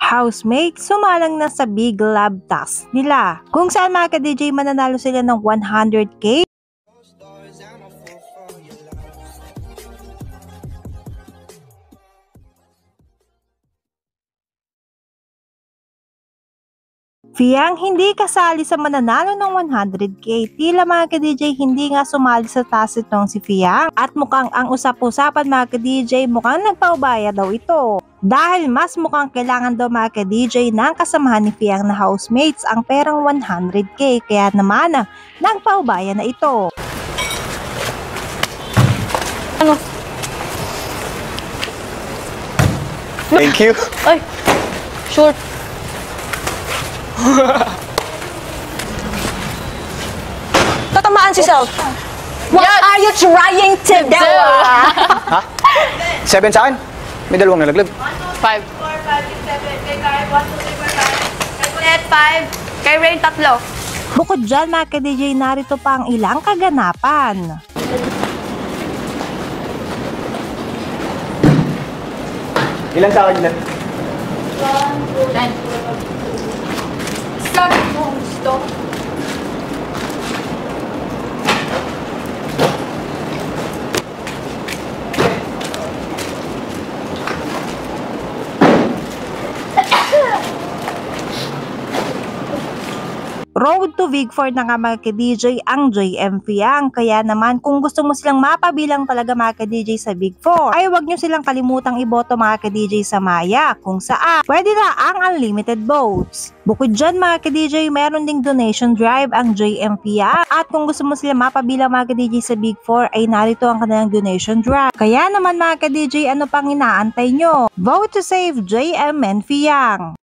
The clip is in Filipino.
housemate sumalang na sa big lab task nila, kung saan mga ka-DJ mananalo sila ng 100k. Fiang hindi kasali sa mananalo ng 100k. Tila mga ka-DJ hindi nga sumali sa task itong si Fiang, at mukhang ang usap-usapan mga ka-DJ mukhang nagpaubaya daw ito. Dahil mas mukhang kailangan daw mga ka-DJ ng kasamahan ni Fiang na housemates ang perang 100k, kaya naman nagpaubaya na ito. Ano? Thank you. Ay, sure. Tatamaan si Sal. What are you trying to do? Ha? 7 sa akin? May dalawang nalaglag. 5. 4, 5, 6, 7, kay Kyle, 1, 2, 3, 4, 5. Kay Kunet, 5. Kay Rain, 3. Bukod dyan mga ka-DJ, narito pa ang ilang kaganapan. Ilan sa akin dyan? 1, 2, 10. Start mo gusto. Road to Big 4 na nga mga ka-DJ ang JM Fiang, kaya naman kung gusto mo silang mapabilang talaga mga ka-DJ sa Big 4, ay huwag nyo silang kalimutang iboto mga ka-DJ sa Maya, kung saan pwede na ang unlimited votes. Bukod dyan mga ka-DJ, meron ding donation drive ang JM Fiang, at kung gusto mo silang mapabilang mga ka-DJ sa Big 4 ay narito ang kanilang donation drive. Kaya naman mga ka-DJ, ano pang inaantay nyo? Vote to save JM and Fiang!